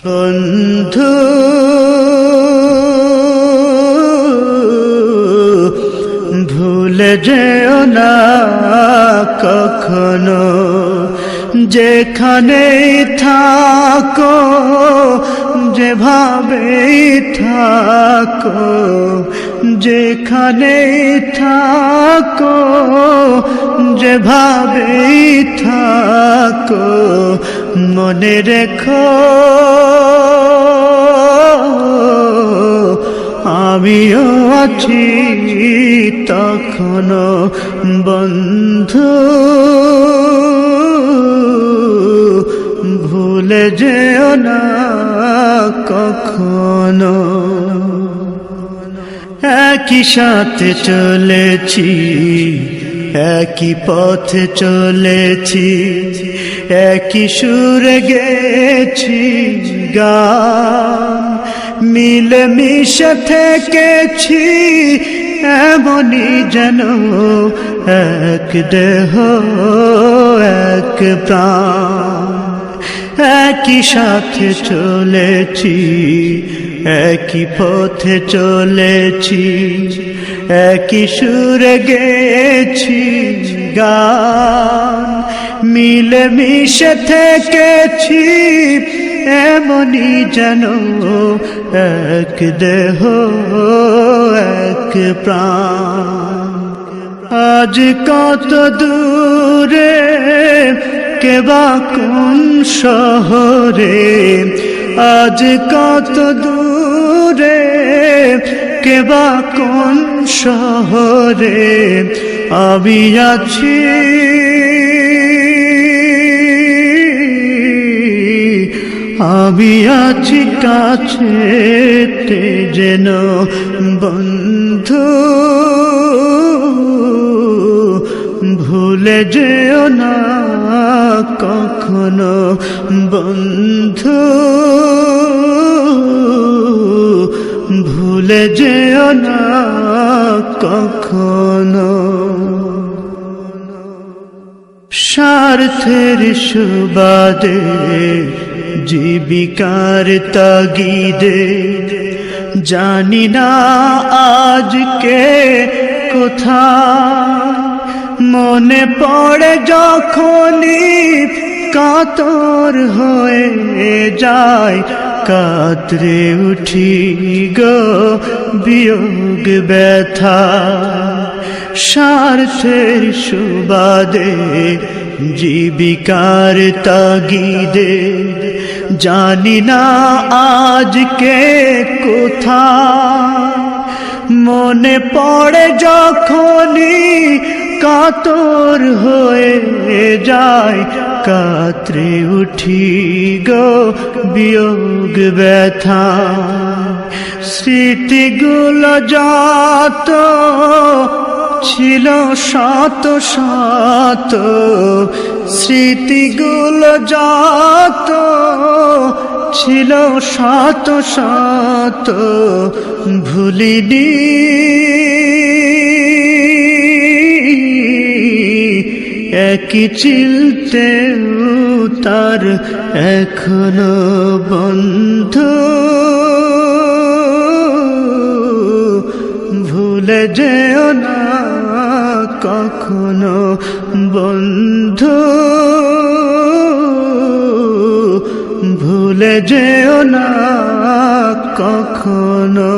বন্ধু ভুলে যেও না কখনো, যেখানে থাকো যেভাবেই থাকো, যেখানে থাকো যেভাবেই থাকো, মনে রেখো আমিও আছি তখনো। বন্ধু ভুলে যেও না কখনো। একই সাথে চলেছি, একই পথে চলেছি, একই সুরে গেছি গান, মিলে মিশে থেকেছি এমনি যেন এক দেহ এক প্রাণ। একই সাথে চলেছি, একই পথে চলেছি, একই সুরে গেছি গান, মিলে মিশে থেকেছি এমনি যেন এক দেহ এক প্রাণ। আজ কত দূরে কেবা কোন শহরে, আজ কত দূরে কেবা কোন শহরে, আমি আছি আমি আছি কাছেতে যেন। বন্ধু ভুলে যেও না কখনো, বন্ধু ভুলে যেও না কখনো। স্বার্থের সুবাদে জীবিকার তাগিদে জানি না আজকে কোথায়, মনে পড়ে যখনই কাতর হয়ে যায়, কাতরে উঠি গো বিয়োগ ব্যথা। স্বার্থের সুবাদে জীবিকার তাগিদে জানি না আজকে কোথায়, মনে পড়ে যখনই কাতর হয়ে যায়, কাতরে উঠি গো বিয়োগ ব্যথা। স্মৃতিগুলো যত ছিল শত শত, স্মৃতিগুলো যত ছিল শত শত, ভুলিনি একই চিলতে তার এখনো। বন্ধু ভুলে যেও না কখনো, বন্ধু ভুলে যেও না কখনো।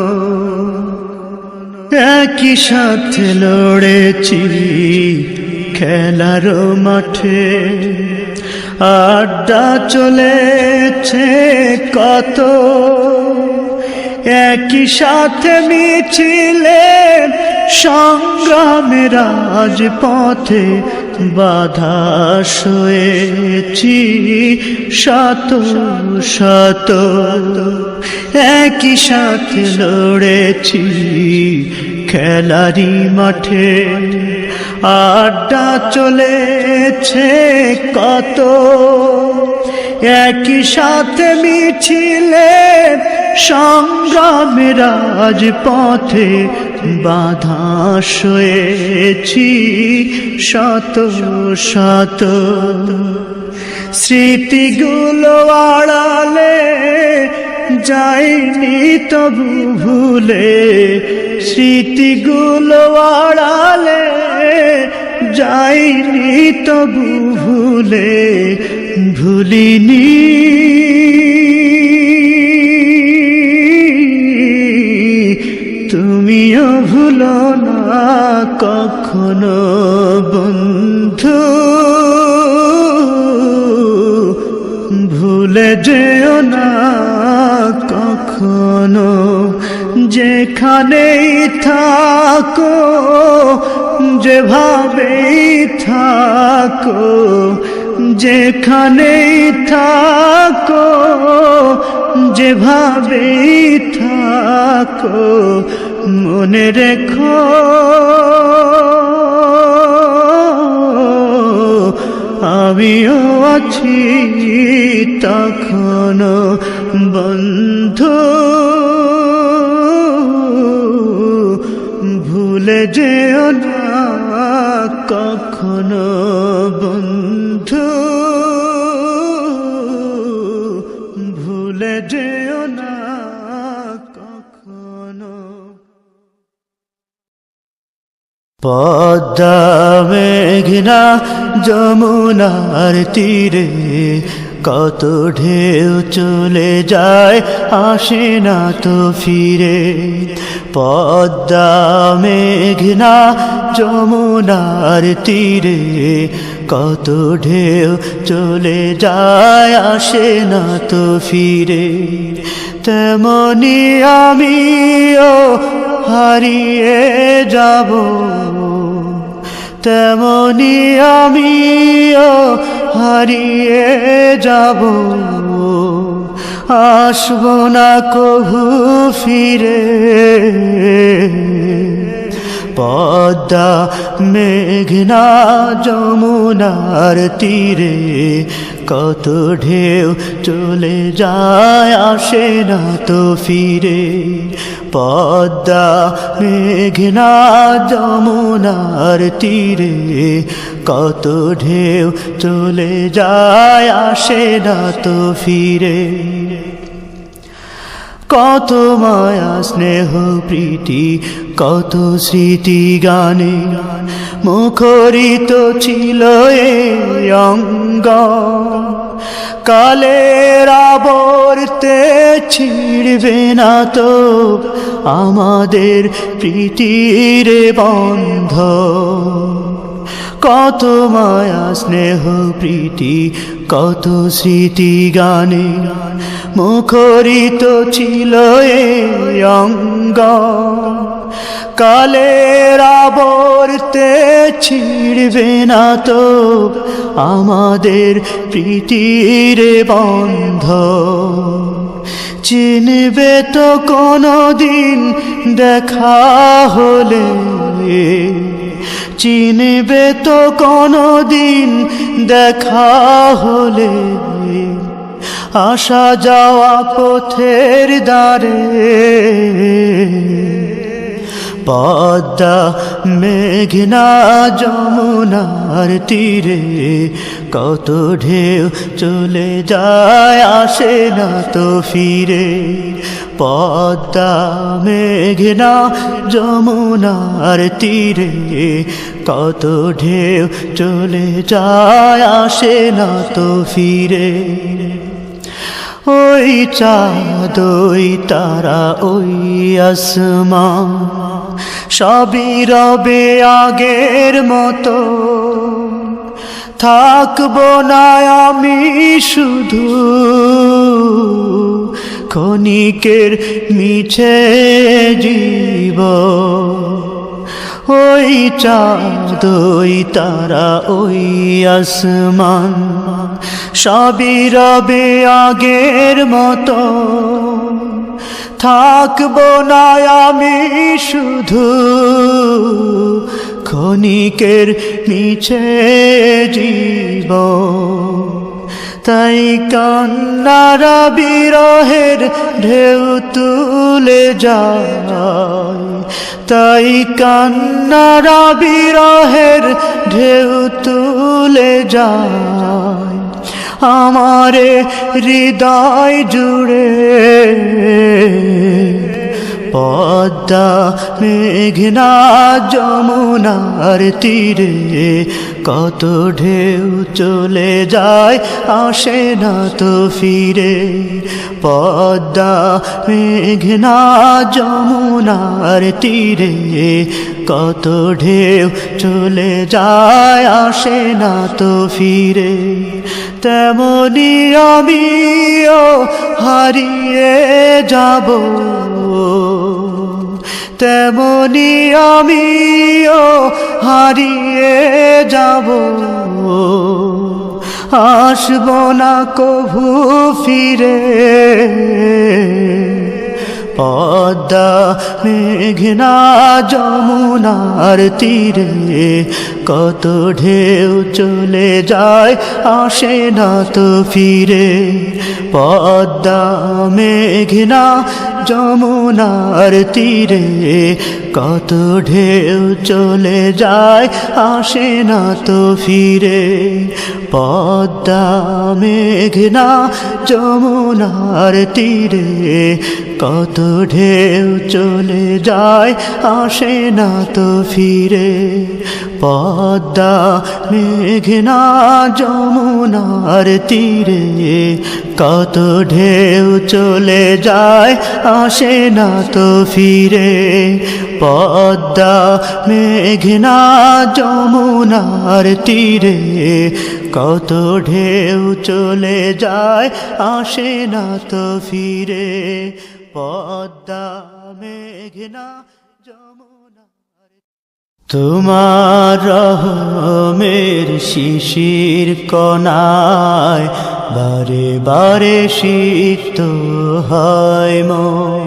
একই সাথে লড়েছি খেলার মাঠে, আড্ডা চলেছে কত, একই সাথে মিছিলে সংগ্রামের রাজপথে বাধা সয়েছি শত শত। একই সাথে লড়েছি খেলারি মাঠে, আড্ডা চলেছে কত, একই সাথে মিছিলে সংগ্রামের রাজপথে বাধা সয়েছি শত শত। স্মৃতিগুলো আড়ালে যাইনি তবু ভুলে, স্মৃতিগুলো আড়ালে যাইনি তবু ভুলে, ভুলিনি তুমিও ভুলো না কখনো বন্ধু, ভুলে যেও না কখনো। যেখানেই থাকো, যেভাবেই থাকো, যেখানেই থাকো, যেভাবেই থাকো, মনে রেখো আমিও আছি তখনো বন্ধু, ভুলে যেও না কখনো বন্ধু, ভুলে যেও না কখনো। পদ্মা মেঘনা যমুনার তীরে কত ঢেউ চলে যায় আসে না তো ফিরে। পদ্মা মেঘনা যমুনার তীরে কত ঢেউ চলে যায় আসে না তো ফিরে। তেমনি আমিও হারিয়ে যাব, তেমনি আমিও হারিয়ে যাব, আসবো না কভু ফিরে। পদ্মা মেঘনা যমুনার তীরে কত ঢেউ চলে যায় আসে না তো ফিরে। পদ্মা মেঘনা যমুনার তীরে কত ঢেউ চলে যায় আসে না তো ফিরে। কত মায়া স্নেহ প্রীতি কত স্মৃতি গানে মুখরিত ছিল এই অঙ্গ, কালের আবর্তে ছিড়বে না তো আমাদের প্রীতির বন্ধ। কত মায়া স্নেহ প্রীতি কত স্মৃতি গানে মুখরিত ছিল এই অঙ্গ, কালের আবর্তে ছিড়বে না তো আমাদের প্রীতির বন্ধ। চিনবে তো কোনদিন দেখা হলে, চিনবে তো কোনদিন দেখা হলে, আসা যাওয়া পথের দ্বারে। পদ্মা মেঘনা যমুনার তীরে কত ঢেউ চলে যায় আসে না তো ফিরে। পদ্মা মেঘনা যমুনার তীরে কত ঢেউ চলে যায় আসে না তো ফিরে। ওই চাঁদ ওই তারা ওই আসমান সবই রবে আগের মতো, থাকবো না আমি শুধু ক্ষণিকের মিছে জীবন। ওই চাঁদ ওই তারা ওই আসমান সবই রবে আগের মতো, থাকবো না আমি শুধু ক্ষণিকের মিছে জীবন। তাই কান্নারা বিরহের ঢেউ তুলে যায়, তাই কান্নারা বিরহের ঢেউ তুলে যায় আমারে হৃদয় জুড়ে। পদ্মা মেঘনা যমুনার তীরে কত ঢেউ চলে যায় আসে না তো ফিরে। পদ্মা মেঘনা যমুনার তীরে কত ঢেউ চলে যায় আসে না তো ফিরে। তেমনি আমিও হারিয়ে যাব, তেমনি আমিও হারিয়ে যাব, আসব না কভু ফিরে। পদ্মা মেঘনা যমুনার তীরে কত ঢেউ চলে যায় আসে না তো ফিরে। পদ্মা মেঘনা যমুনার তীরে কত ঢেউ চলে যায় আসে না তো ফিরে। পদ্মা মেঘনা যমুনার তীরে কত ঢেউ চলে যায় আসে না তো ফিরে। পদ্মা মেঘনা যমুনার তীরে কত ঢেউ চলে যায় আসে না তো ফিরে। পদ্মা মেঘনা যমুনার তীরে কত ঢেউ চলে যায় আসে না তো ফিরে। পদ্মা মেঘনা যমুনার। তোমার রহমের শিশির কণায় বারে বারে সিক্ত হয় মন।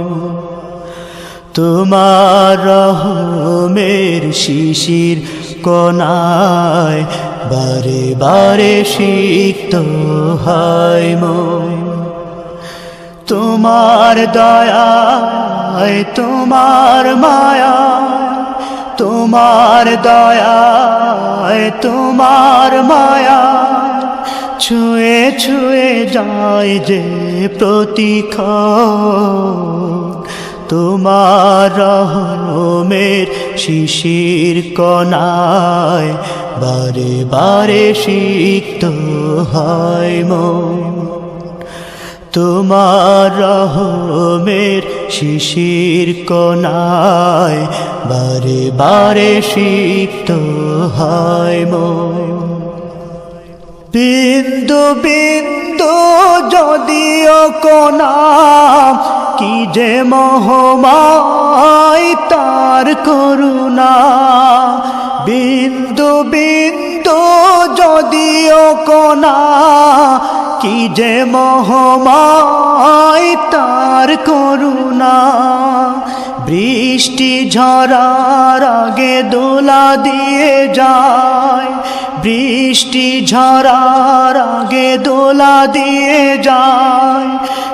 তোমার রহমের শিশির কণায় বারে বারে সিক্ত হয় মন। তোমার দয়ায় তোমার মায়া, তোমার দয়ায় তোমার মায়া ছুঁয়ে ছুঁয়ে যায় যে প্রতিক্ষণ। তোমার রহমের শিশির কণায় বারে বারে সিক্ত হয় মন। তোমার রহমের শিশির কণায় বারে বারে সিক্ত হয় মন। বিন্দু বিন্দু যদিও কণা কি যে মহমায় তার করুণা। বিন্দু বিন্দু যদিও কণা কি যে মহমায় তার করুণা। বৃষ্টি ঝরার আগে দোলা দিয়ে যায়, বৃষ্টি ঝরার আগে দোলা দিয়ে যায়।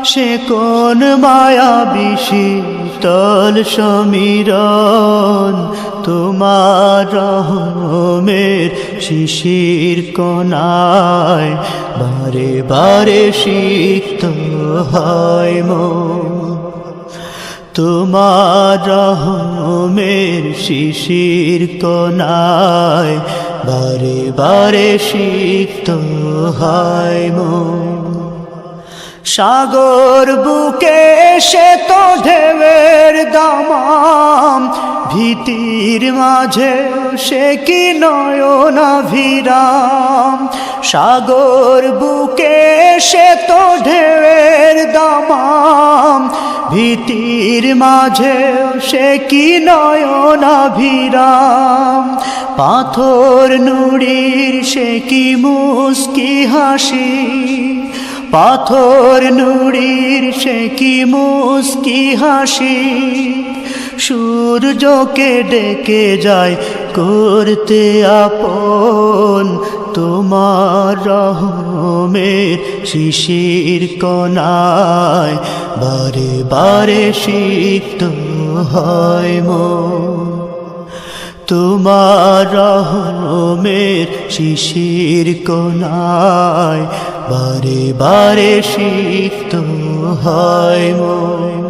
সে কোন মায়াবী শীতল সমীরণ। তোমার রহমের শিশির কণায় বারে বারে সিক্ত হয় মন। তোমার রহমের শিশির কণায় বারে বারে সিক্ত হয় মন। সাগর বুকে সে তো ঢেউয়ের দামাম, ভীতির মাঝে সে কি নয়নাভিরাম। সাগর বুকে সে তো ঢেউয়ের দামাম, ভীতির মাঝে সে কি নয়নাভিরাম। পাথর নুড়ির সে কি মুস্কি হাসি, পাথর নুড়ির সে কি মুস্কি হাসি। সূর্যকে ডেকে যায় করতে আপন। তোমার রহমের শিশির কণায় বারে বারে সিক্ত হয় মন। তোমার রহমের শিশির কণায় বারে বারে সিক্ত হয় মন।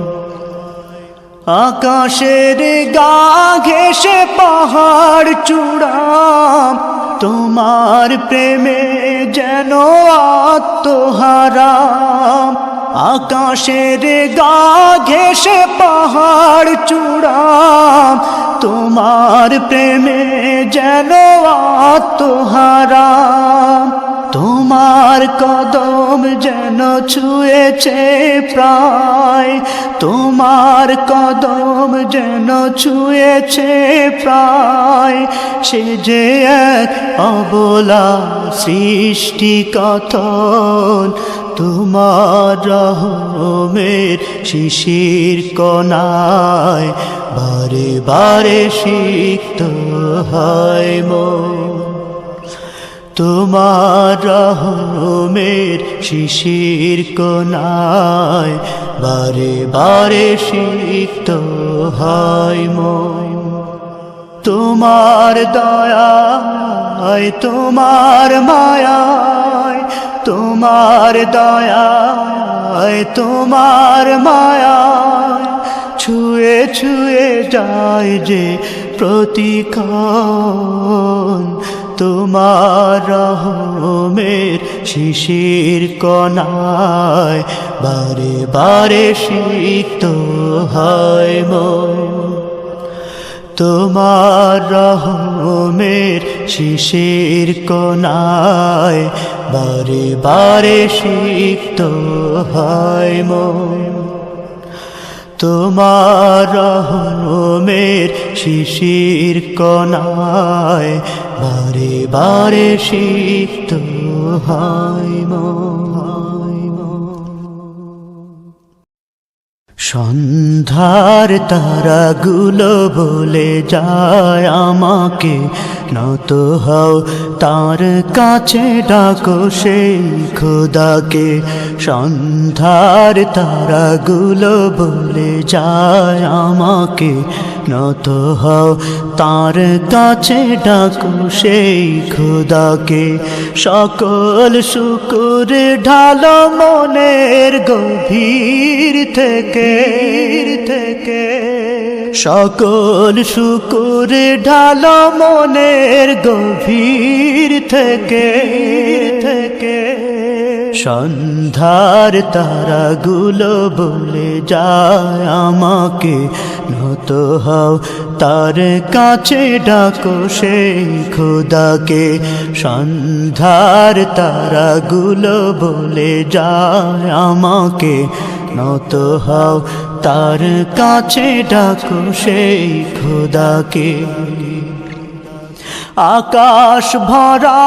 আকাশের গা ঘেঁষে পাহাড় চূড়া তোমার প্রেমে যেন আত্মহারা। আকাশের গা ঘেঁষে পাহাড় চূড়া তোমার প্রেমে যেন আত্মহারা। তোমার কদম যেন ছুঁয়েছে প্রায়, তোমার কদম যেন ছুঁয়েছে প্রায়। সে যে এক অবলা সৃষ্টি কথন, তোমার রহমের শিশির কণায় বারে বারে সিক্ত হয় মন। তোমার রহমের শিশির কণায় বারে বারে সিক্ত হয় মন। তোমার দয়ায় তোমার মায়ায়, তোমার দয়ায় তোমার মায়ায় ছুঁয়ে ছুঁয়ে যায় যে প্রতিক্ষণ। তোমার রহমের শিশির কণায় বারে বারে সিক্ত হয় মন। তোমার রহমের শিশির কণায় বারে বারে সিক্ত হয় মন। তোমার রহমের শিশির কণায় বারে বারে সিক্ত হয় মন। সন্ধ্যার তারাগুলো বলে যায় আমাকে, নত হও তার কাছে ডাকো সেই খোদাকে। সন্ধ্যার তারাগুলো বলে যায় আমাকে, নত হও তার কাছে ডাকো সেই খোদাকে। সকল শুকুর ঢালো মনের গভীর থেকে, সকল শুকুর ঢালো মনের গভীর থেকে। সন্ধ্যার তারাগুলো বলে যায় আমাকে, নত হও তার কাছে ডাকো সেই খোদাকে। সন্ধ্যার তারাগুলো বলে যায় আমাকে, নত হও তার কাছে ডাকো সেই খোদাকে। আকাশ ভরা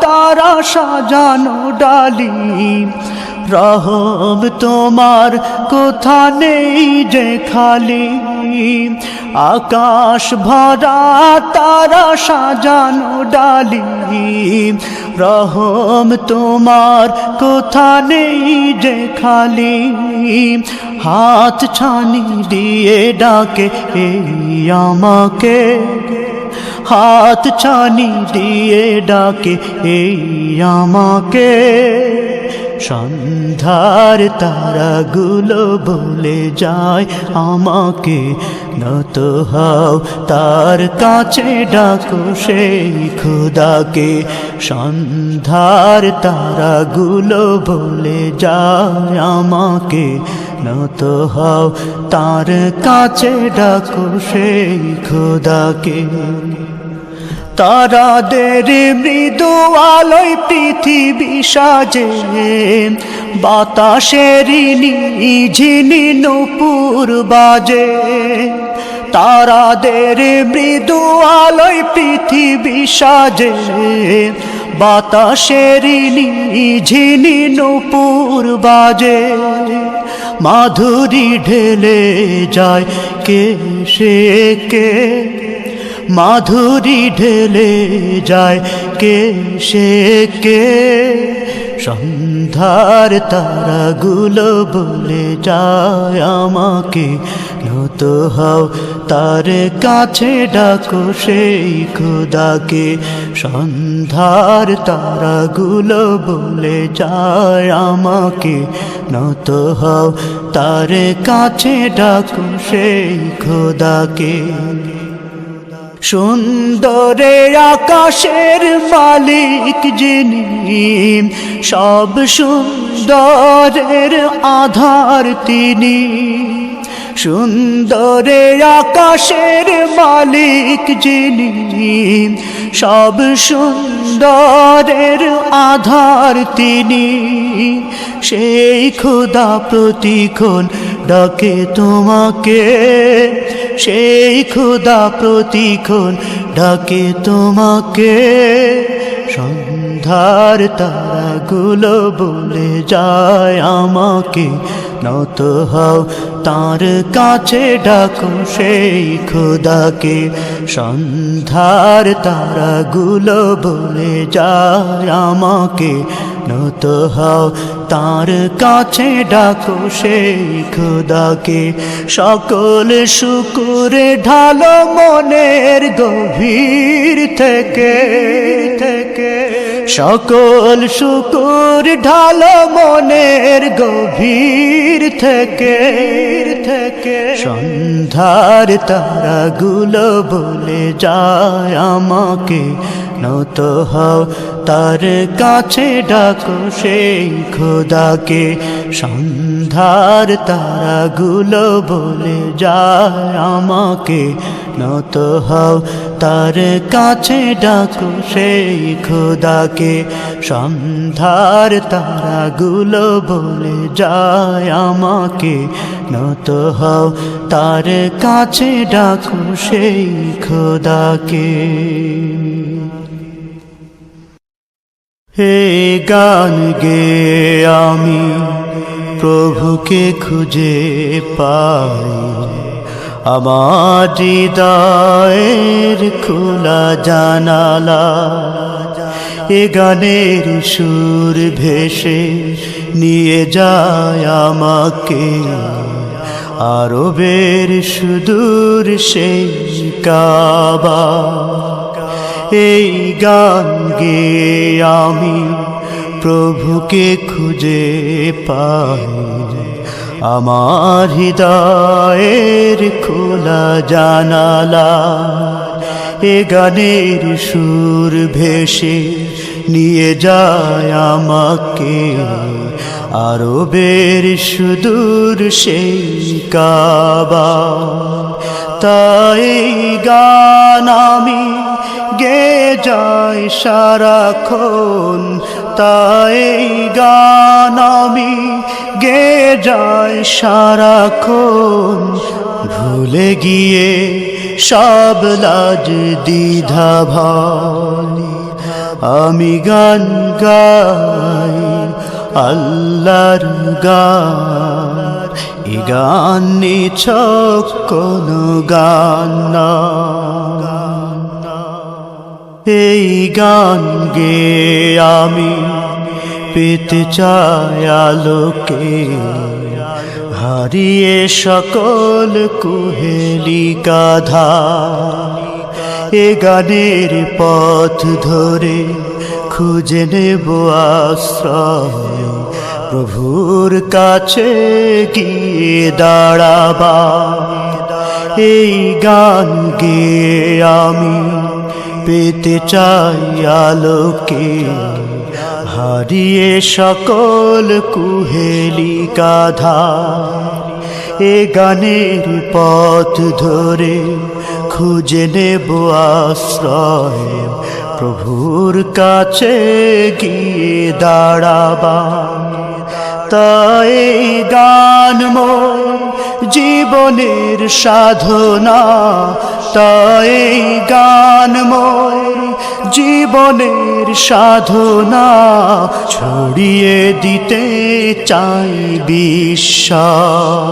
তারা সাজানো ডালি, রহম তোমার কোথা নেই যে খালি। আকাশ ভরা তারা সাজানো ডালি, রহম তোমার কোথা নেই যে খালি। হাত ছানি দিয়ে ডাকে এই আমাকে, হাত ছানি দিয়ে ডাকে এই আমাকে। সন্ধ্যার তারাগুলো বলে যায় আমাকে, নত হও তার কাছে ডাকো সেই খোদাকে। সন্ধ্যার তারাগুলো বলে যায় আমাকে, নত হও তার কাছে ডাকো সেই খোদাকে। তারাদের মৃদু আলোয় পৃথিবী সাজে, বাতাসের ঝিনি নূপুর বাজে। তারাদের মৃদু আলোয় পৃথিবী সাজে, বাতাসের ঝিনি নূপুর বাজে। মাধুরী ঢেলে যায় কে সে কে, মাধুরী ঢেলে যায় কে সে কে সন্ধ্যার তারাগুলো বলে যায় আমাকে নত হও তার কাছে ডাকো সেই খোদাকে সন্ধ্যার তারাগুলো বলে যায় আমাকে নত হও তার কাছে ডাকো সেই খোদাকে সুন্দরে আকাশের মালিক যিনি সব সুন্দরের আধার তিনি সুন্দরে আকাশের মালিক যিনি সব সুন্দরের আধার তিনি সেই খোদা প্রতিক্ষণ ডাকে তোমাকে সেই খোদা প্রতিক্ষণ ডাকে তোমাকে সন্ধ্যার তারাগুলো বলে যায় আমাকে নত হও তার কাছে ডাকো সেই খোদাকে সন্ধ্যার তারাগুলো বলে যায় আমাকে নত হও তার কাছে ডাকো সেই খোদাকে সকল শুকুর ঢালো মনের গভীর থেকে সকল শুকুর ঢালো মনের গভীর থেকে সন্ধ্যার তারাগুলো বলে যায় আমাকে নত হও তার কাছে ডাকো সেই খোদাকে সন্ধ্যার তারাগুলো বলে যায় আমাকে নত হও তার কাছে ডাকো সেই খোদাকে সন্ধ্যার তারাগুলো বলে যায় আমাকে নত হও তার কাছে ডাকো সেই খোদাকে হে গান গে আমি প্রভুকে খুঁজে পাই আমার হৃদয়ের খোলা জানালা এ গানের সুর ভেসে নিয়ে যায় আমাকে আরবের সুদূর সেই কাবা এই গান গে আমি প্রভুকে খুঁজে পাই আমার হৃদয়ের খোলা জানালা এ গানের সুর ভেসে নিয়ে যায় আমাকে আরবের সুদূর সেই কাবা তাই গান আমি গে যায় সারাক্ষণ তাই গান আমি গে যায় সারাক্ষণ ভুলে গিয়ে সব লাজ দ্বিধা ভয় আমি গান গাই আল্লাহর গান এ গান নিছক কোনো গান না এই গান গে আমি পেতে চাই আলোকে হারিয়ে সকল কুহেলিকা ধার এ গানের পথ ধরে খুঁজে নেব আশ্রয় প্রভুর কাছে গিয়ে দাঁড়াবা এই গান গে আমি পেতে চাই আলোকে হারিয়ে সকল কুহেলিকা ধার এ গানের পথ ধরে খুঁজে নেব আশ্রয় প্রভুর কাছে গিয়ে দাঁড়াবা তাই গান মোর জীবনের সাধনা তাই গান মোর জীবনের সাধনা ছড়িয়ে দিতে চাই বিশ্বাস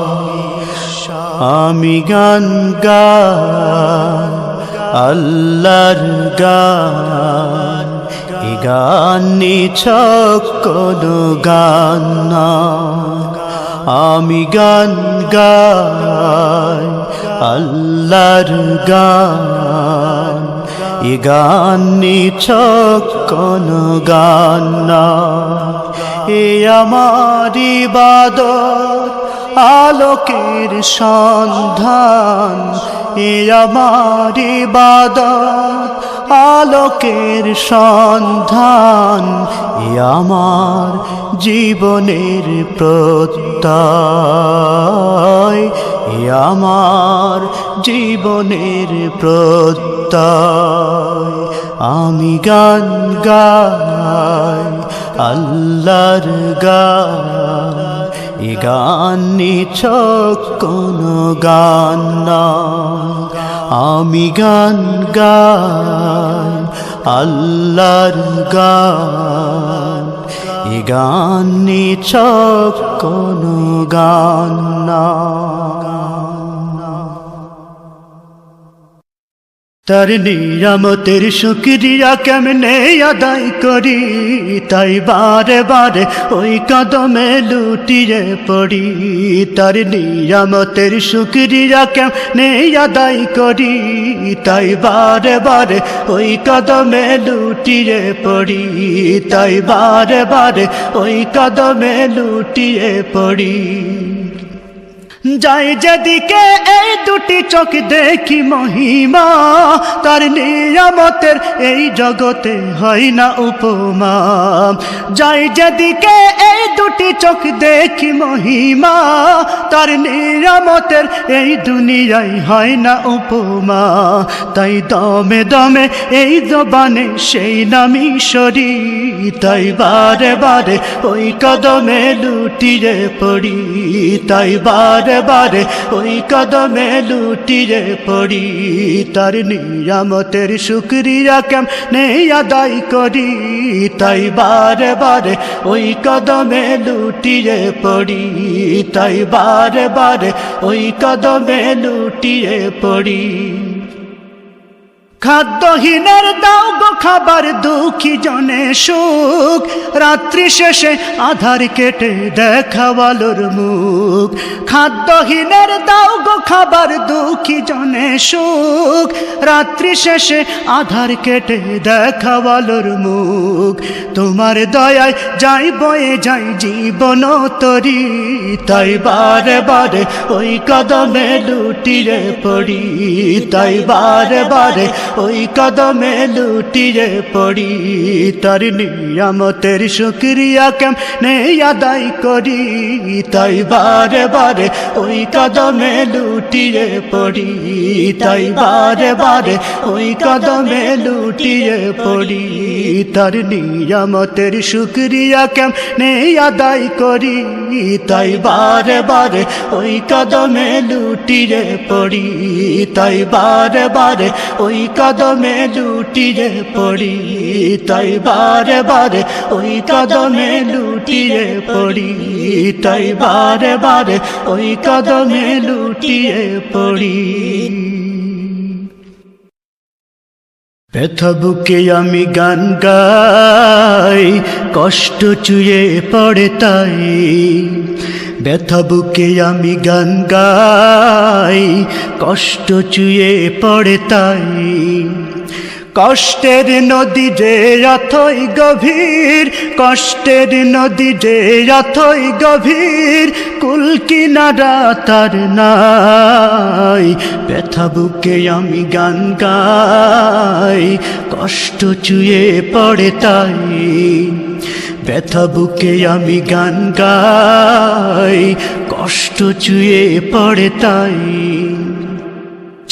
আমি গান গাই আল্লাহর গান গান নিছক কোনো গান না, আমি গান গাই আল্লাহর গান। এ গান নিছক কোনো গান না, এ আমার ইবাদত আলোকের সন্ধান। এ আমার ইবাদত আলোকের সন্ধান। এ আমার জীবনের প্রত্যয়, এ আমার জীবনের প্রত্যয়। আমি গান গাই আল্লাহর গান। এ গান নিছক কোনো গান না, আমি গান গাই আল্লাহর গান। এ গান নিছক কোনো গান না। তার নিয়ামতের শুকরিয়া কেমনে আদায় করি, তাই বারে বারে ওই কদমে লুটিয়ে পড়ি। তার নিয়ামতের শুকরিয়া কেমনে আদায় করি, তাই বারে বারে ওই কদমে লুটিয়ে পড়ি। তাই বারে বারে ওই কদমে লুটিয়ে পড়ি। যাই যেদিকে এই দুটি চোখ দেখি মহিমা, তার নিয়ামতের এই জগতে হয় না উপমা। যাই যেদিকে এই দুটি চোখ দেখি মহিমা, তার নিয়ামতের এই দুনিয়ায় হয় না উপমা। তাই দমে দমে এই জবানে সেই নামি সরি, তাই বারে বারে ওই কদমে লুটিয়ে পড়ি। তাই বারে বারে ওই কদমে লুটিয়ে পড়ি। তার নিয়ামতের শুকরিয়া কেমনে আদায় করি, তাই বারে বারে ওই কদমে লুটিয়ে পড়ি। তাই বারে বারে ওই কদমে লুটিয়ে পড়ি। খাদ্যহীনের দাও গো খাবার, দুঃখী জনে সুখ। রাত্রি শেষে আধার কেটে দেখাওয়ালোর মুখ। খাদ্যহীনের দাও গো খাবার, দুঃখী জনে সুখ। রাত্রি শেষে আধার কেটে দেখাওয়ালোর মুখ। তোমার দয়ায় যাই বয়ে যাই জীবন তরি, তাই বারে বারে ওই কদমে লুটিয়ে পড়ি। তাই বারে বারে ওই কদমে লুটিয়ে পড়ি। তার নিয়ামতের শুকরিয়া কেমনে আদায় করি, তাই বারে বারে ওই কদমে লুটিয়ে পড়ি। তাই বারে বারে ওই কদমে লুটিয়ে পড়ি। তার নিয়ামতের শুকরিয়া কেমনে আদায় করি, তাই বারে বারে ওই কদমে লুটিয়ে পড়ি। তাই বারে বারে ওই কদমে লুটিয়ে পড়ি। তাই বারে বারে ওই কদমে লুটিয়ে পড়ি। তাই বারে বারে ওই কদমে লুটিয়ে পড়ি। ব্যথা বুকে আমি গান গাই, কষ্ট চুয়ে পড়ে তাই। ব্যথা বুকে আমি গান গাই, কষ্ট চুয়ে পড়ে তাই। কষ্টের নদী যে অথই গভীর, কষ্টের নদী যে অথই গভীর, কুল কিনারা তার নাই। ব্যথা বুকে আমি গান গাই, কষ্ট চুয়ে পড়ে তাই। ব্যথা বুকে আমি গান গাই, কষ্ট চুয়ে পড়ে তাই।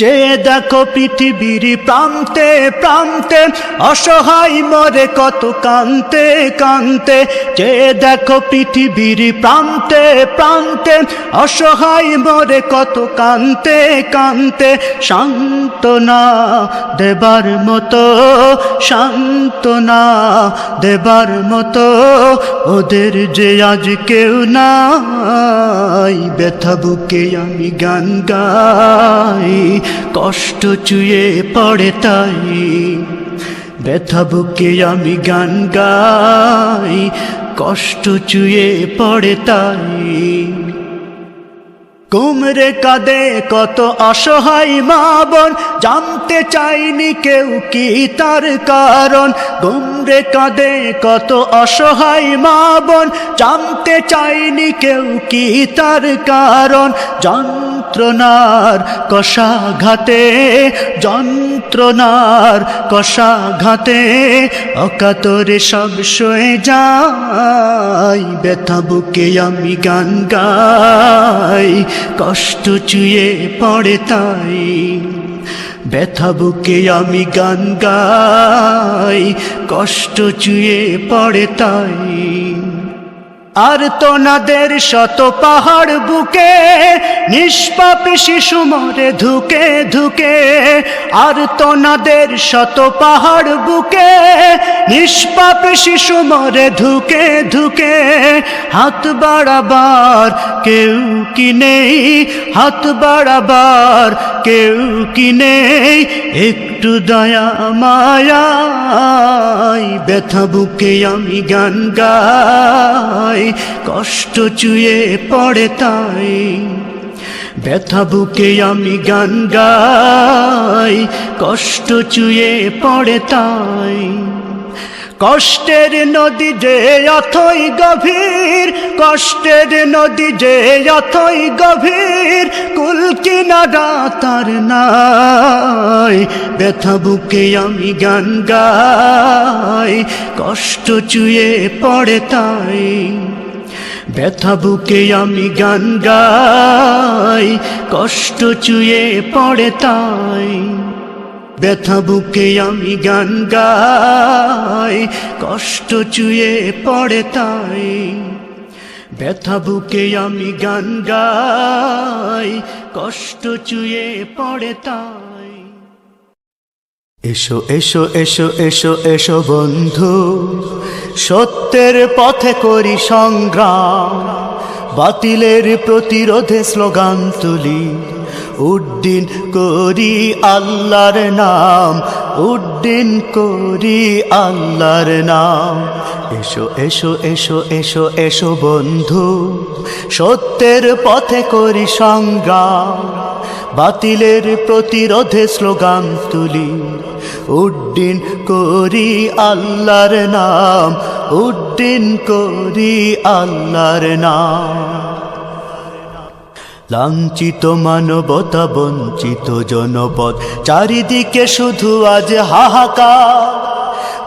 চেয়ে দেখো পৃথিবীর প্রান্তে প্রান্তে, অসহায় মরে কত কান্তে কান্তে। চেয়ে দেখো পৃথিবীর প্রান্তে প্রান্তে, অসহায় মরে কত কান্তে কান্তে। সান্ত্বনা দেবার মতো, সান্ত্বনা দেবার মতো ওদের যে আজ কেউ নাই। ব্যথা বুকে আমি গান গাই, কষ্ট চুয়ে পড়ে তাই। ব্যথা বুকে আমি গান গাই, কষ্ট চুয়ে পড়ে তাই। কুমড়ে কাঁদে কত অসহায় মা বোন, জানতে চাইনি কেউ কি তার কারণ। কুমড়ে কাঁদে কত অসহায় মা বোন, জানতে চাইনি কেউ কি তার কারণ। যন্ত্রণার কষাঘাতে, যন্ত্রণার কষাঘাতে অকাতরে সব সয়ে যায়। ব্যথা বুকে আমি গান গাই, কষ্ট চুয়ে পড়ে তাই। ব্যথা বুকে আমি গান গাই, কষ্ট চুয়ে পড়ে তাই। আর তোনাদের শত পাহাড় বুকে, নিষ্পাপ শিশু মরে ধুকে ধুকে। আর তোনাদের শত পাহাড় বুকে, নিষ্পাপ শিশু মরে ধুকে ধুকে। হাত বাড়াবার কেউ কি নেই, হাত বাড়াবার কেউ কি নেই, একটু দয়া মায়াই। ব্যথা বুকে আমি গান গাই, কষ্ট চুয়ে পড়ে তাই। ব্যথা বুকে আমি গান গাই, কষ্ট চুয়ে পড়ে তাই। কষ্টের নদী যে অথই গভীর, কষ্টের নদী যে অথই গভীর, কুল কিনারা তার নাই। ব্যথা বুকে আমি গান গাই, কষ্ট চুয়ে পড়ে তাই। ব্যথা বুকে আমি গান গাই, কষ্ট চুয়ে পড়ে তাই। ব্যথা বুকে আমি গান গাই, কষ্ট চুয়ে পড়ে তাই। ব্যথা বুকে আমি গান গাই, কষ্ট চুয়ে পড়ে তাই। এসো এসো এসো এসো এসো বন্ধু, সত্যের পথে করি সংগ্রাম। বাতিলের প্রতিরোধে স্লোগান তুলি, উড্ডীন করি আল্লাহর নাম, উড্ডীন করি আল্লাহর নাম। এসো এসো এসো এসো এসো বন্ধু, সত্যের পথে করি সংগ্রাম। বাতিলের প্রতিরোধে স্লোগান তুলি, উড্ডীন করি আল্লাহর নাম, উড্ডীন করি আল্লাহর নাম। লাঞ্ছিত মানবতা, বঞ্চিত জনপদ, চারিদিকে শুধু আজ হাহাকার।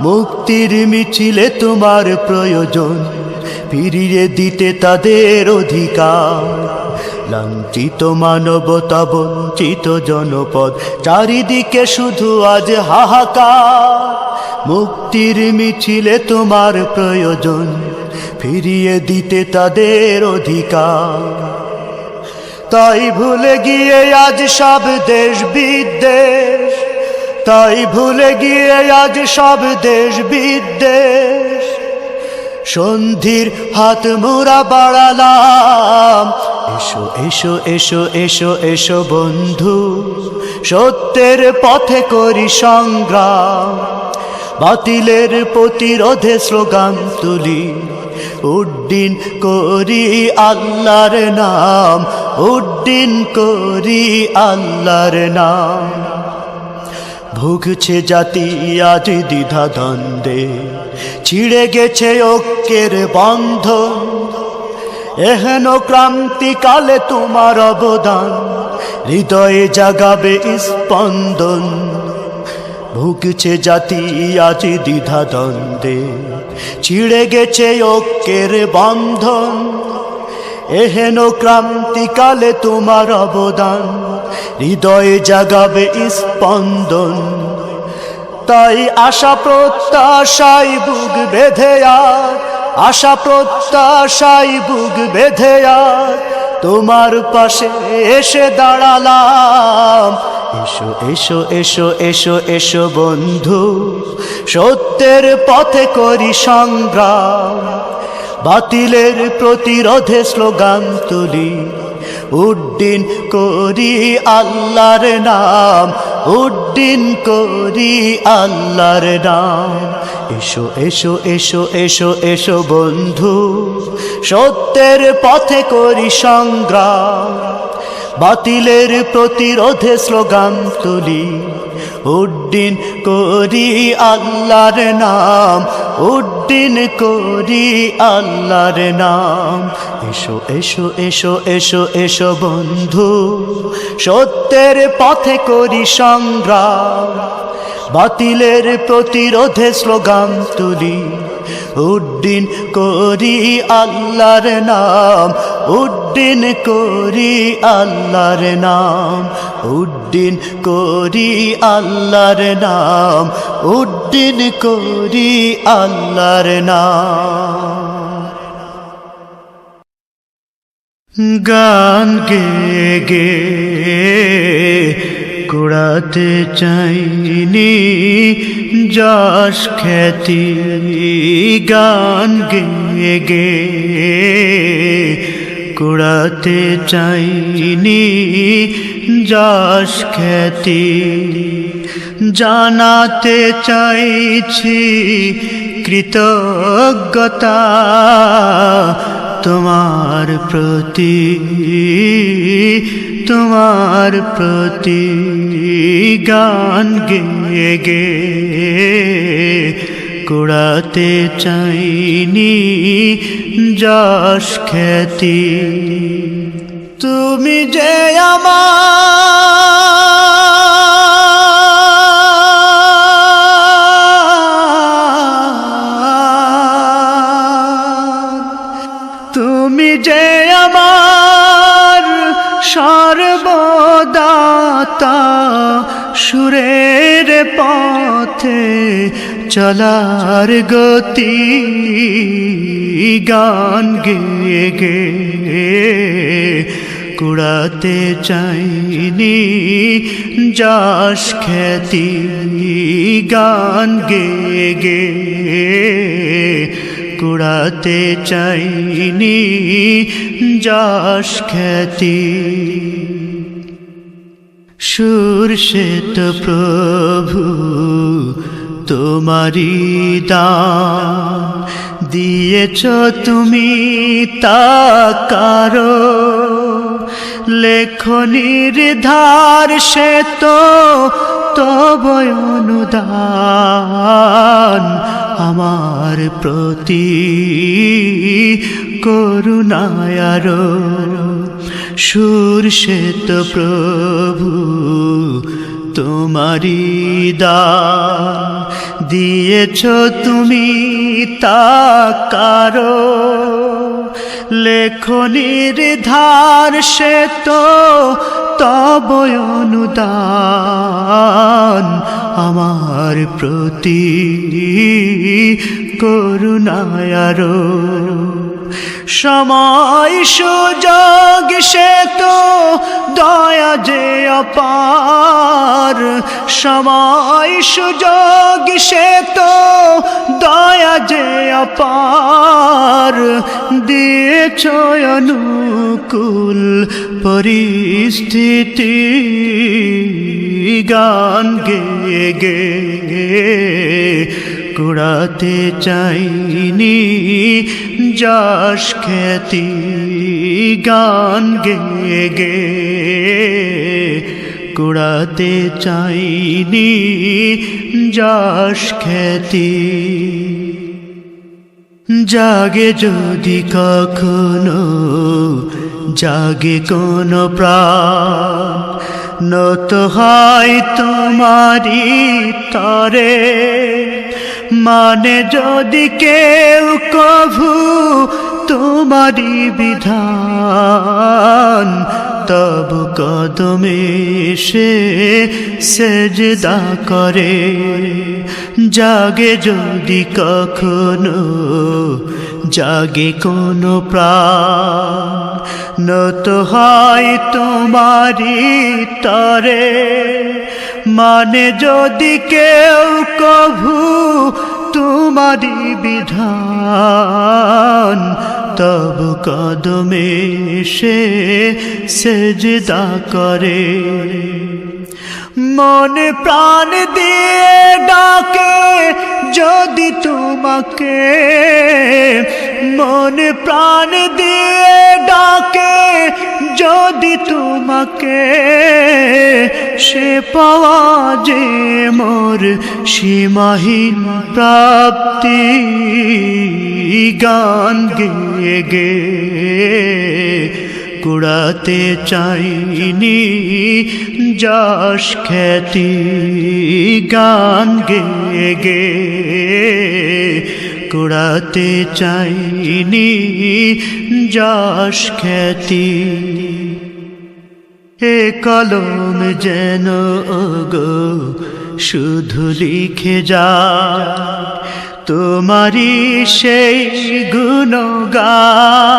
মুক্তির মিছিলে তোমার প্রয়োজন, ফিরিয়ে দিতে তাদের অধিকার। লাঞ্ছিত মানবতা, বঞ্চিত জনপদ, চারিদিকে শুধু আজ হাহাকার। মুক্তির মিছিলে তোমার প্রয়োজন, ফিরিয়ে দিতে তাদের অধিকার। তাই ভুলে গিয়ে আজ সব দেশ বিদ্বেষ, তাই ভুলে গিয়ে আজ সব দেশ বিদ্বেষ। সন্ধির হাত মোরা বাড়ালাম, এসো এসো এসো এসো এসো বন্ধু, সত্যের পথে করি সংগ্রাম। বাতিলের প্রতিরোধে স্লোগান তুলি, উড্ডীন করি আল্লাহর নাম, উড্ডীন করি আল্লাহর নাম। ভুগছে জাতি আজ দ্বিধা দ্বন্দ্বে, ছিঁড়ে গেছে ঐক্যের বন্ধন। এহেন ক্রান্তিকালে তোমার অবদান, হৃদয়ে জাগাবে স্পন্দন। ভুগছে জাতি আজ দ্বিধা দ্বন্দ্বে, ছিঁড়ে গেছে ঐক্যের বন্ধন। এহেন ক্রান্তিকালে তোমার অবদান, হৃদয়ে জাগাবে স্পন্দন। তাই আশা প্রত্যাশায় বুক বেঁধে আর, আশা প্রত্যাশায় বুক বেঁধে আর তোমার পাশে এসে দাঁড়ালাম। এসো এসো এসো এসো এসো বন্ধু, সত্যের পথে করি সংগ্রাম। বাতিলের প্রতিরোধে স্লোগান তুলি, উড্ডীন করি আল্লাহর নাম, উড্ডীন করি আল্লাহর নাম। এসো এসো এসো এসো এসো বন্ধু, সত্যের পথে করি সংগ্রাম, বাতিলের প্রতিরোধে স্লোগান তুলি, উড্ডীন করি আল্লাহর নাম, উড্ডীন করি আল্লাহর নাম। এসো এসো এসো এসো এসো বন্ধু, সত্যের পথে করি সংগ্রাম, বাতিলের প্রতিরোধে স্লোগান তুলি, উড্ডীন করি আল্লাহর নাম, উড্ডীন করি আল্লাহর নাম, উড্ডীন করি আল্লাহর নাম, উড্ডীন করি আল্লাহর নাম। গান গেয়ে গেয়ে কুড়াতে চাইনি যশ খ্যাতি, গান গেয়ে গেয়ে কুড়াতে চাইনি যশ খ্যাতি, জানাতে চাইছি কৃতজ্ঞতা তোমার প্রতি, তোমার প্রতি। গান গেয়ে গেয়ে কুড়াতে চাইনি যশ খ্যাতি, তুমি যে তুমি যে আমার সর্বদাতা, সুরের পথে চলার গতি, গান গেয়ে গেয়ে কুড়াতে চাইনি যশ খ্যাতি, গান গেয়ে গেয়ে কুড়াতে চাইনি যশ খ্যাতি। সুর শ্বেত প্রভু তোমারি দান, দিয়েছ তুমি তা কারো, লেখনির ধার সে তো তব অনুদান, আমার প্রতি করুণায় আরো। সুর শ্বেত প্রভু তোমারি দান, দিয়েছ তুমি তা কারো, লেখনির ধার সে তো তব অনুদান, আমার প্রতি করুণায় আরো। সময় সুযোগ সে তো দয়া যে অপার, সময় সুযোগ সে তো দয়া যে অপার, দিয়েছ অনুকূল পরিস্থিতি, গান গেয়ে গেয়ে কুড়াতে চাইনি যশ খ্যাতি, গান গেয়ে গেয়ে কুড়াতে চাইনি যশ খ্যাতি। জাগে যদি কখনো জাগে কোনো প্রাণ, নত হয় তোমারি তরে, মানে যদি কেউ কভু তোমারি বিধান, তব কদমে সে সেজদা করে। জাগে যদি কখনো জাগে কোনো প্রাণ, নত হয় তোমারি তরে, মানে যদি কেউ কভু তোমারি বিধান, তব কদমে সে সেজদা করে। মন প্রাণ দিয়ে ডাকে যদি তোমাকে, মন প্রাণ দিয়ে ডাকে যদি তোমাকে, সে পাওয়া যে মোর সীমাহীন প্রাপ্তি। গান গেয়ে গে কুড়াতে চাইনি যশ খ্যাতি। গান গেয়ে গে কুড়াতে চাইনি যশ খ্যাতি। এ কলম যেন ওগো শুধু লিখে যায় তোমারি সেই গুণগান।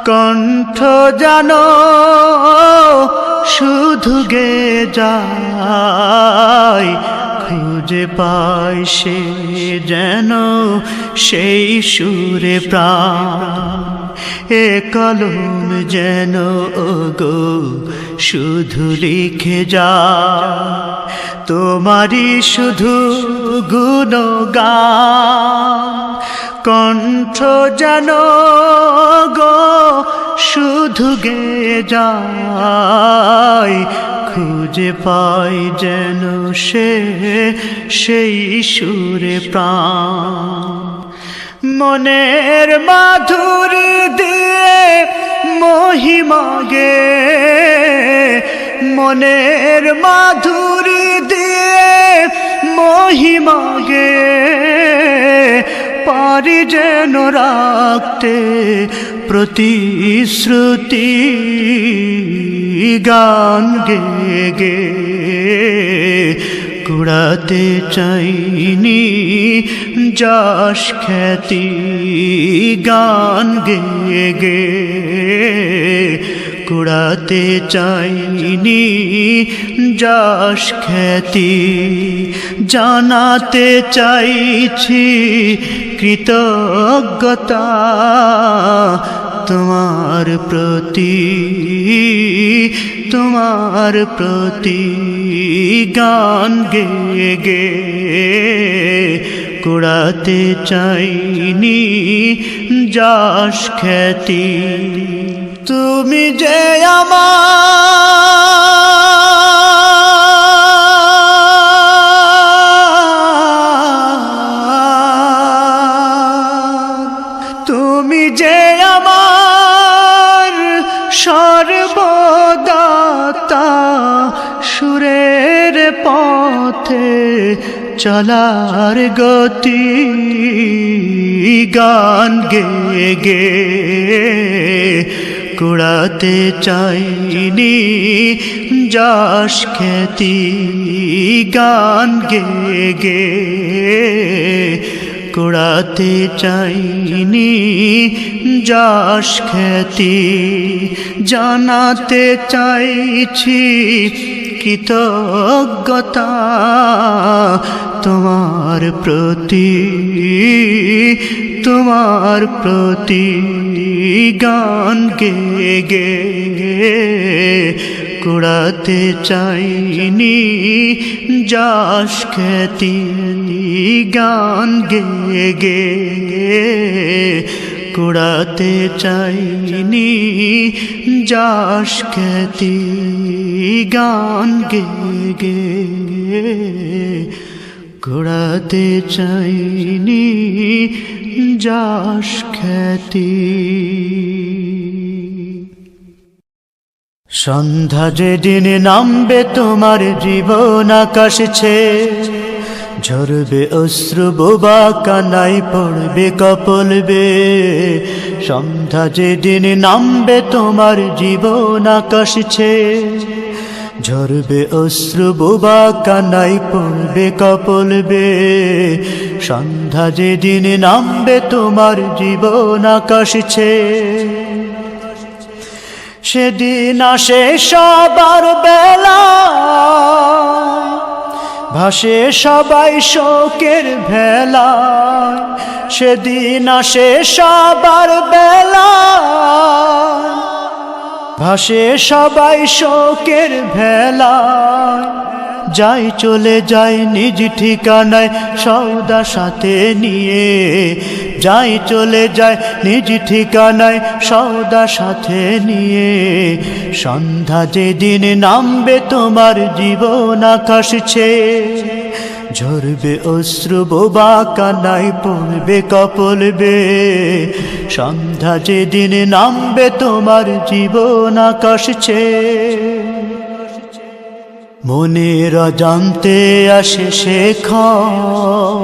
কণ্ঠ জানো শুধু গে যায়, খুঁজে পায় সে যেন সেই সুরে প্রাণ। এ কলম যেন ওগো শুধু লিখে যায় তোমারি শুধু গুণগান। কণ্ঠ যেন গো শুধু গে যায়, খুঁজে পাই যেন সে সেই সুরে প্রাণ। মনের মাধুরী দিয়ে মহিমা গে, মনের মাধুরী দিয়ে মহিমা গে, পারি যেন রাখতে প্রতিশ্রুতি। গান গেয়ে গে কুড়াতে চাইনি যশ খ্যাতি। গান গেয়ে গে কুড়াতে চাইনি যশ খ্যাতি। জানাতে চাইছি কৃতজ্ঞতা তোমার প্রতি, তোমার প্রতি। গান গেয়ে গে কুড়াতে চাইনি যশ খ্যাতি। তুমি যে তুমি যে আমার সর্বদাতা, সুরের পথে চলার গতি। গান গেয়ে গে কুড়াতে চাইনি যশ খ্যাতি। গান গেয়ে গে কুড়াতে চাইনি যশ খ্যাতি। জানাতে চাইছি কৃতজ্ঞতা তোমার প্রতি, তোমার প্রতি। গান গেয়ে গে কুড়াতে চাইনি যশ খ্যাতি। গান গেয়ে গে কুড়াতে চাইনি যশ খ্যাতি। গান গেয়ে গে কুড়াতে চাইনি যশ খ্যাতি। সন্ধ্যা যেদিন নামবে তোমার জীবন আকাশ ছেয়ে, ঝরবে অশ্রু বোবা কানাই পড়বে কপল বেয়ে। সন্ধ্যা যেদিন নামবে তোমার জীবন আকাশ ছেয়ে, ঝরবে অশ্রু বোবা কানাই পড়বে কপল বেয়ে। সন্ধ্যা যেদিন নামবে তোমার জীবন আকাশ ছেয়ে, সেদিন আসে সবার বেলা, ভাসে সবাই শোকের ভেলা। সেদিন আসে সবার বেলা, ভাসে সবাই শোকের ভেলায়, যাই চলে যায় নিজ ঠিকানায় সওদা সাথে নিয়ে, যাই চলে যায় নিজ ঠিকানায় সওদা সাথে নিয়ে। সন্ধ্যা যেদিন নামবে তোমার জীবন আকাশ ছেয়ে, ঝরবে অশ্রু বোবা কান্নায় পড়বে কপল বেয়ে। সন্ধ্যা যেদিন নামবে তোমার জীবন আকাশ ছেয়ে, মনের অজান্তে আসে শেখর,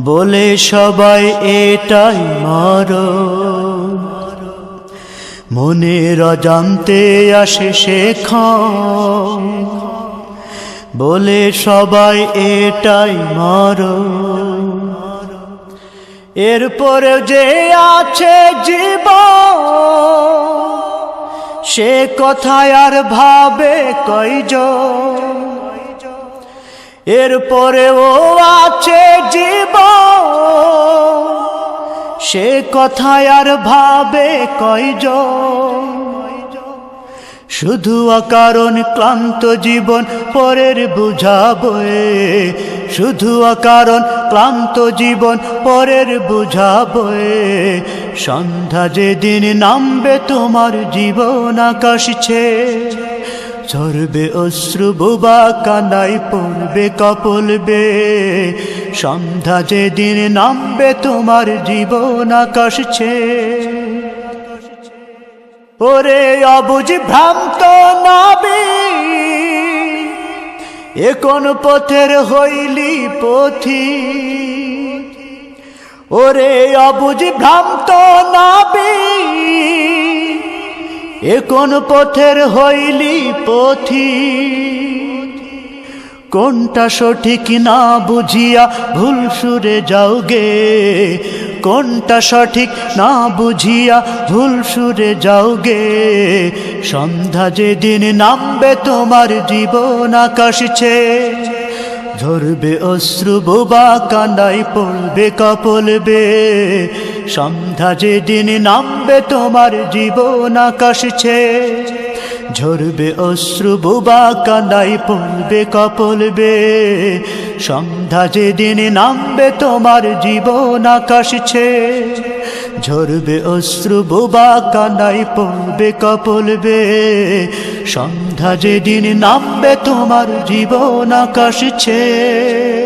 বলে সবাই এটাই মরণ। মনের অজান্তে আসে শেখর, বলে সবাই এটাই মরণ। এরপরে যে আছে জীবন, সে কথায় আর ভাবে কয়জন। এরপরেও আছে জীবন, সে কথায় আর ভাবে কয়জন। শুধু অকারণ ক্লান্ত জীবন পরের বোঝা বয়ে, শুধু অকারণ ক্লান্ত জীবন পরের বোঝা বয়ে। সন্ধ্যা যেদিন নামবে তোমার জীবন আকাশ ছেয়ে, ঝরবে অশ্রু বোবা কান্নায় পড়বে কপল বেয়ে। সন্ধ্যা যেদিন নামবে তোমার জীবন আকাশ ছেয়ে, ওরে অবুঝ ভ্রান্ত নাবি, এ কোন পথের হইলি পথিক। ওরে অবুঝ ভ্রান্ত নাবি, এ কোন পথের হইলি পথিক। কোনটা সঠিক না বুঝিয়া ভুল সুরে যাওগে, কোনটা সঠিক না বুঝিয়া ভুল সুরে যাওগে। সন্ধ্যা যেদিন নামবে তোমার জীবন আকাশ ছেয়ে, ঝরবে অশ্রু বোবা কান্নায় পড়বে কপল বেয়ে। সন্ধ্যা যেদিন নামবে তোমার জীবন আকাশ ছেয়ে, ঝরবে অশ্রু বোবা কান্নায় পড়বে কপল বেয়ে। সন্ধ্যা যেদিন নামবে তোমার জীবন আকাশ ছেয়ে, ঝরবে অশ্রু বোবা কান্নায় পড়বে কপল বেয়ে। সন্ধ্যা যেদিন নামবে তোমার জীবন আকাশ ছেয়ে।